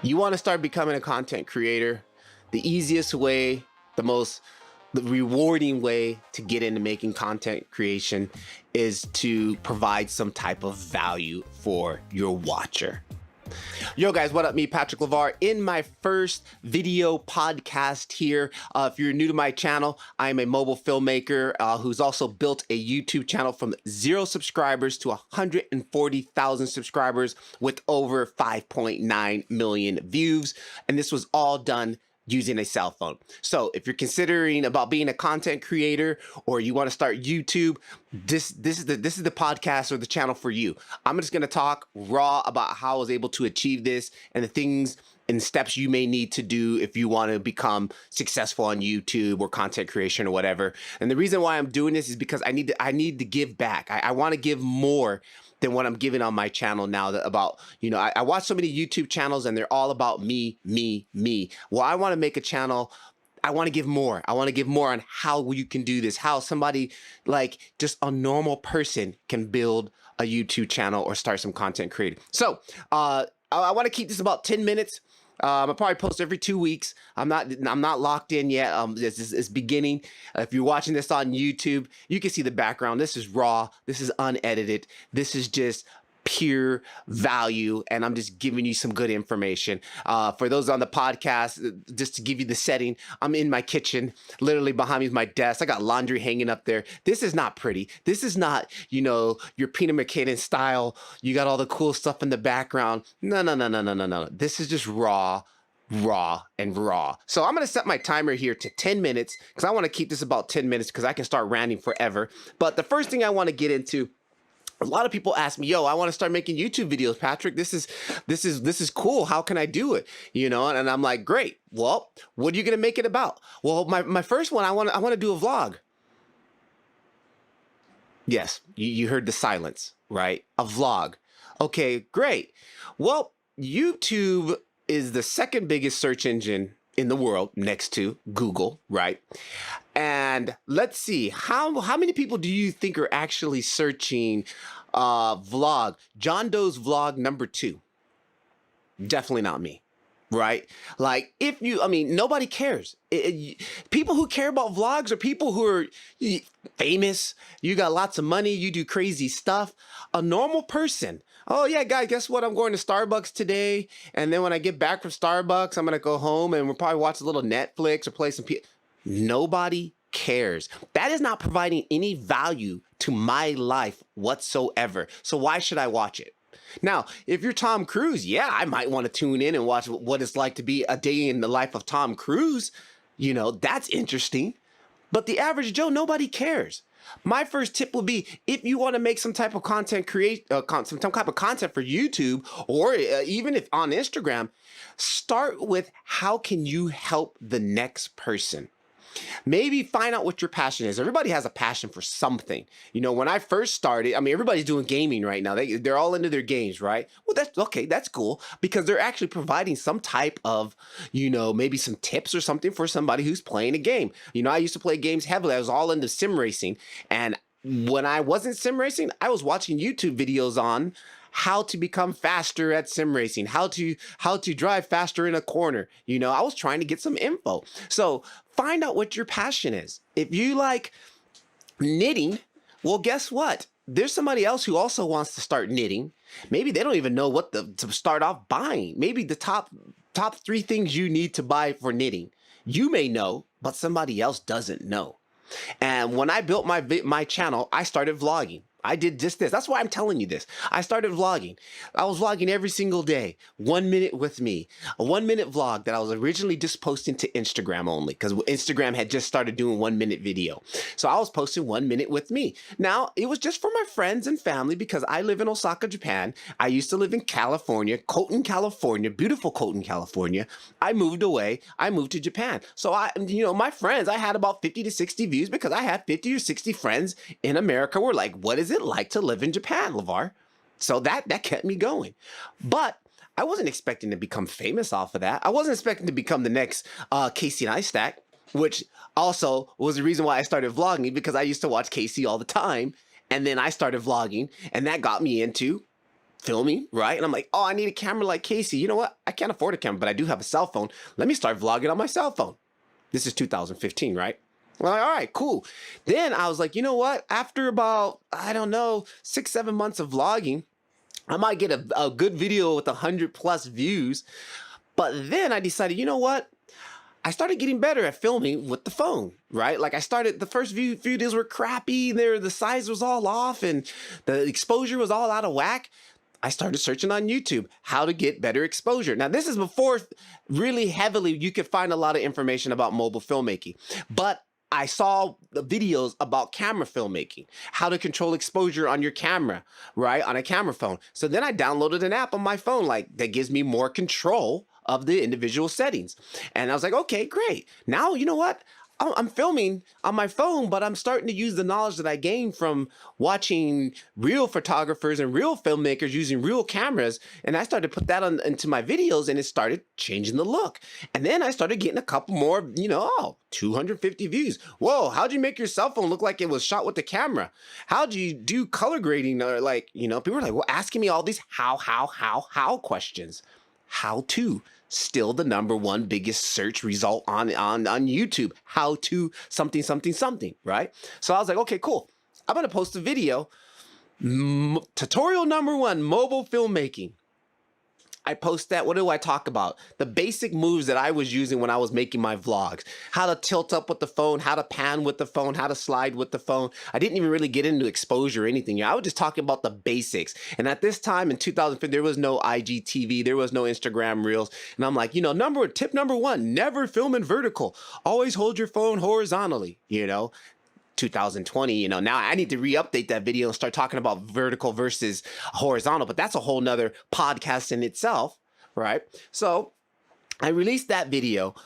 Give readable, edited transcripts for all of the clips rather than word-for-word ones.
You want to start becoming a content creator? The easiest way, the rewarding way to get into making content creation is to provide some type of value for your watcher. Yo guys, what up? Me, Patrick LeVar, in my first video podcast here. If you're new to my channel, I'm a mobile filmmaker who's also built a YouTube channel from 0 subscribers to 140,000 subscribers with over 5.9 million views. And this was all done using a cell phone. So if you're considering about being a content creator or you want to start YouTube, this is the podcast or the channel for you. I'm just going to talk raw about how I was able to achieve this and the things and steps you may need to do if you want to become successful on YouTube or content creation or whatever. And the reason why I'm doing this is because I need to give back. I want to give more than what I'm giving on my channel now. I watch so many YouTube channels and they're all about me. Well, I want to make a channel. I want to give more. I want to give more on how you can do this, how somebody like just a normal person can build a YouTube channel or start some content creating. So I want to keep this about 10 minutes. I'll probably post every 2 weeks. I'm not locked in yet. It's beginning. If you're watching this on YouTube, you can see the background. This is raw. This is unedited. This is just pure value, and I'm just giving you some good information. For those on the podcast, just to give you the setting, I'm in my kitchen. Literally behind me is my desk. I got laundry hanging up there. This is not pretty. This is not, your Peter McKinnon style. You got all the cool stuff in the background. No. This is just raw. So I'm going to set my timer here to 10 minutes because I want to keep this about 10 minutes because I can start ranting forever. But the first thing I want to get into, a lot of people ask me, yo, I want to start making YouTube videos, Patrick. This is cool. How can I do it? And I'm like, great. Well, what are you going to make it about? Well, my first one, I want to do a vlog. Yes, you heard the silence, right? A vlog. Okay, great. Well, YouTube is the second biggest search engine in the world next to Google, right? And let's see, how many people do you think are actually searching vlog, John Doe's vlog number 2? Definitely not me, right? Like nobody cares. People who care about vlogs are people who are famous, you got lots of money, you do crazy stuff. A normal person, oh yeah, guys, guess what? I'm going to Starbucks today. And then when I get back from Starbucks, I'm going to go home and we'll probably watch a little Netflix or play some Nobody cares. That is not providing any value to my life whatsoever. So why should I watch it? Now, if you're Tom Cruise, yeah, I might want to tune in and watch what it's like to be a day in the life of Tom Cruise. That's interesting. But the average Joe, nobody cares. My first tip would be, if you want to make some type of content, some type of content for YouTube, or even if on Instagram, start with how can you help the next person? Maybe find out what your passion is. Everybody has a passion for something. When I first started, everybody's doing gaming right now. They're all into their games, right? Well, that's okay. That's cool because they're actually providing some type of, maybe some tips or something for somebody who's playing a game. I used to play games heavily. I was all into sim racing. And when I wasn't sim racing, I was watching YouTube videos on how to become faster at sim racing, how to drive faster in a corner. I was trying to get some info. So find out what your passion is. If you like knitting, well, guess what? There's somebody else who also wants to start knitting. Maybe they don't even know what to start off buying. Maybe the top 3 things you need to buy for knitting. You may know, but somebody else doesn't know. And when I built my channel, I started vlogging. I did just this. That's why I'm telling you this. I started vlogging. I was vlogging every single day. 1 minute with me. A 1 minute vlog that I was originally just posting to Instagram only because Instagram had just started doing 1 minute video. So I was posting 1 minute with me. Now, it was just for my friends and family because I live in Osaka, Japan. I used to live in California, Colton, California, beautiful Colton, California. I moved away. I moved to Japan. So my friends, I had about 50 to 60 views because I had 50 or 60 friends in America who were like, what is it like to live in Japan, LeVar? So that kept me going. But I wasn't expecting to become famous off of that. I wasn't expecting to become the next Casey Neistat, which also was the reason why I started vlogging, because I used to watch Casey all the time. And then I started vlogging, and that got me into filming, right? And I'm like, oh, I need a camera like Casey. You know what? I can't afford a camera, but I do have a cell phone. Let me start vlogging on my cell phone. This is 2015, right? Well, all right, cool. Then I was like, you know what? After about, I don't know, 6, 7 months of vlogging, I might get a good video with 100+ views. But then I decided, you know what? I started getting better at filming with the phone, right? Like the first few videos were crappy. The size was all off and the exposure was all out of whack. I started searching on YouTube how to get better exposure. Now, this is before really heavily you could find a lot of information about mobile filmmaking, but I saw the videos about camera filmmaking, how to control exposure on your camera, right? On a camera phone. So then I downloaded an app on my phone that gives me more control of the individual settings. And I was like, okay, great. Now, you know what? I'm filming on my phone, but I'm starting to use the knowledge that I gained from watching real photographers and real filmmakers using real cameras. And I started to put that into my videos, and it started changing the look. And then I started getting a couple more, 250 views. Whoa, how'd you make your cell phone look like it was shot with the camera? How'd you do color grading? Or people were like, asking me all these how questions. How to. Still the #1 biggest search result on YouTube. How to something, right? So I was like, okay, cool. I'm going to post a video. Tutorial #1, mobile filmmaking. I post that. What do I talk about? The basic moves that I was using when I was making my vlogs. How to tilt up with the phone, how to pan with the phone, how to slide with the phone. I didn't even really get into exposure or anything. I was just talking about the basics. And at this time in 2015, there was no IGTV, there was no Instagram Reels. And I'm like, tip #1, never film in vertical. Always hold your phone horizontally, 2020, now I need to re-update that video and start talking about vertical versus horizontal, but that's a whole nother podcast in itself, right? So I released that video,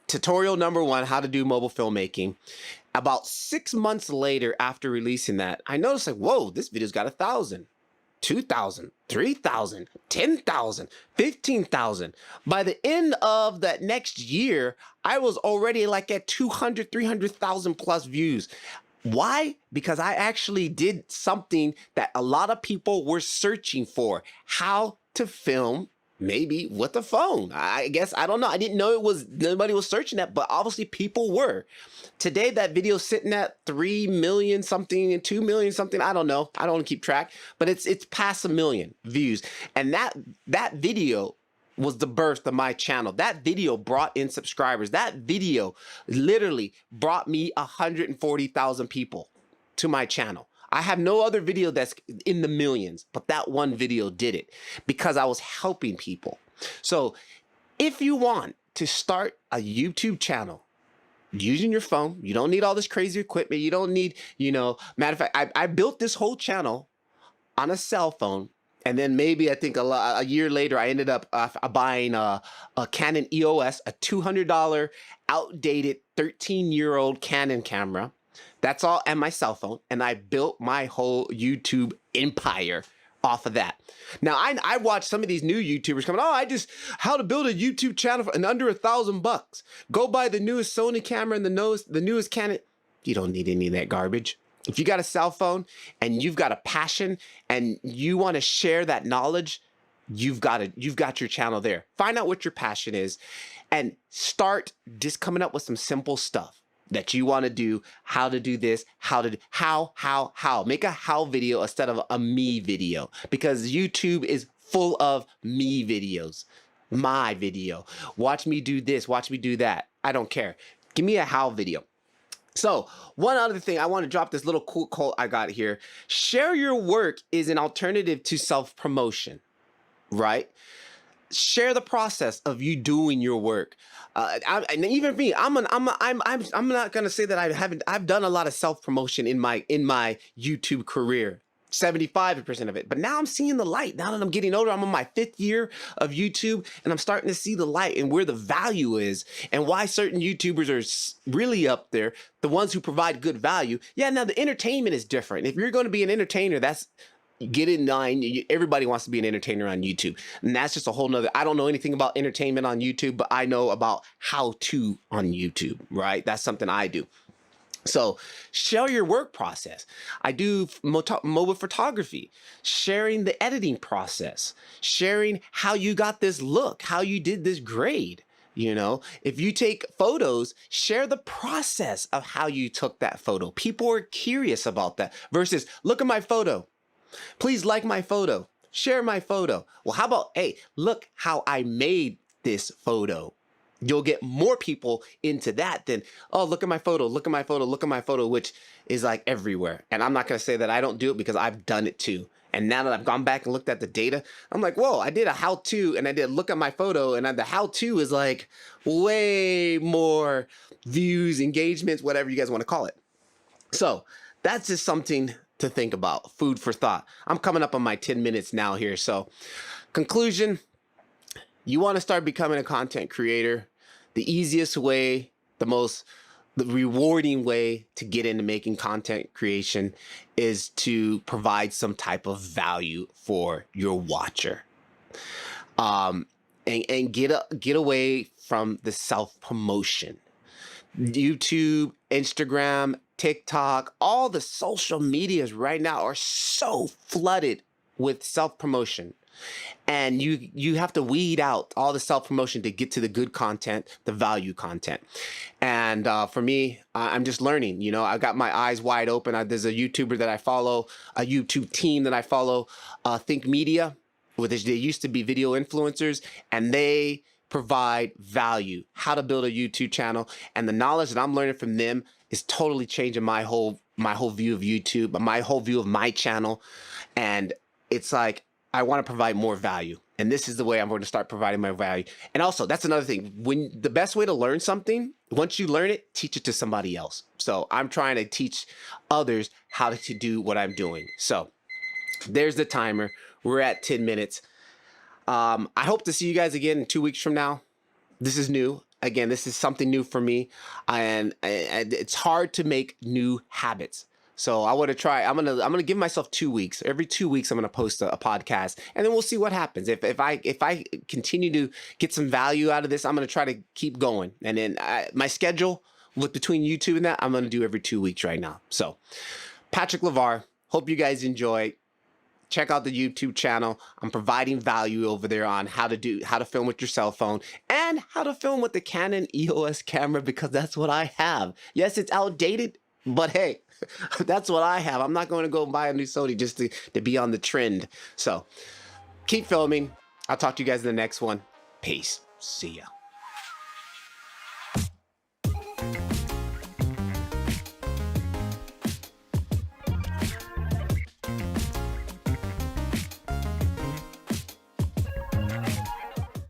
tutorial #1, how to do mobile filmmaking. About 6 months later after releasing that, I noticed whoa, this video's got 1,000, 2,000, 3,000, 10,000, 15,000. By the end of that next year, I was already at 200, 300,000 plus views. Why? Because I actually did something that a lot of people were searching for. How to film maybe with a phone. I guess, I don't know. I didn't know nobody was searching that, but obviously people were. Today, that video's sitting at 3 million something and 2 million something. I don't know. I don't keep track, but it's past 1 million views. And that video was the birth of my channel. That video brought in subscribers. That video literally brought me 140,000 people to my channel. I have no other video that's in the millions, but that one video did it because I was helping people. So if you want to start a YouTube channel using your phone, you don't need all this crazy equipment. You don't need, matter of fact, I built this whole channel on a cell phone. And then maybe I think a year later, I ended up buying a Canon EOS, a $200 outdated 13-year-old Canon camera. That's all, and my cell phone. And I built my whole YouTube empire off of that. Now, I watch some of these new YouTubers coming, how to build a YouTube channel for under $1,000. Go buy the newest Sony camera and the newest Canon. You don't need any of that garbage. If you got a cell phone and you've got a passion and you want to share that knowledge, you've got your channel there. Find out what your passion is and start just coming up with some simple stuff that you want to do, how to do this, how. Make a how video instead of a me video, because YouTube is full of me videos. My video. Watch me do this, watch me do that. I don't care. Give me a how video. So one other thing, I want to drop this little cool quote I got here. Share your work is an alternative to self-promotion, right? Share the process of you doing your work. And even me, I'm not gonna say that I've done a lot of self-promotion in my YouTube career. 75% of it. But now I'm seeing the light. Now that I'm getting older, I'm on my 5th year of YouTube, and I'm starting to see the light and where the value is and why certain YouTubers are really up there, the ones who provide good value. Yeah, now the entertainment is different. If you're going to be an entertainer, get in line. Everybody wants to be an entertainer on YouTube. And that's just a whole nother, I don't know anything about entertainment on YouTube, but I know about how to on YouTube, right? That's something I do. So share your work process. I do mobile photography, sharing the editing process, sharing how you got this look, how you did this grade. If you take photos, share the process of how you took that photo. People are curious about that versus look at my photo. Please like my photo, share my photo. Well, how about, hey, look how I made this photo. You'll get more people into that than, oh, look at my photo, look at my photo, look at my photo, which is like everywhere. And I'm not going to say that I don't do it because I've done it too. And now that I've gone back and looked at the data, I'm like, whoa, I did a how-to and I did look at my photo, and the how-to is like way more views, engagements, whatever you guys want to call it. So that's just something to think about, food for thought. I'm coming up on my 10 minutes now here. So conclusion, you want to start becoming a content creator. The easiest way, the rewarding way to get into making content creation is to provide some type of value for your watcher. And get away from the self-promotion. YouTube, Instagram, TikTok, all the social medias right now are so flooded with self-promotion. And you have to weed out all the self-promotion to get to the good content, the value content. And for me, I'm just learning. I got my eyes wide open. There's a YouTuber that I follow, a YouTube team that I follow, Think Media, which they used to be video influencers, and they provide value, how to build a YouTube channel. And the knowledge that I'm learning from them is totally changing my whole view of YouTube, my whole view of my channel. And it's like, I want to provide more value. And this is the way I'm going to start providing my value. And also, that's another thing. The best way to learn something, once you learn it, teach it to somebody else. So I'm trying to teach others how to do what I'm doing. So there's the timer. We're at 10 minutes. I hope to see you guys again in 2 weeks from now. This is new. Again, this is something new for me. And it's hard to make new habits. So I want to try. I'm gonna give myself 2 weeks. Every 2 weeks, I'm gonna post a podcast, and then we'll see what happens. If I continue to get some value out of this, I'm gonna try to keep going. And then my schedule between YouTube and that, I'm gonna do every 2 weeks right now. So Patrick LeVar, hope you guys enjoy. Check out the YouTube channel. I'm providing value over there on how to film with your cell phone and how to film with the Canon EOS camera, because that's what I have. Yes, it's outdated, but hey, that's what I have. I'm not going to go buy a new Sony just to be on the trend. So keep filming. I'll talk to you guys in the next one. Peace. See ya.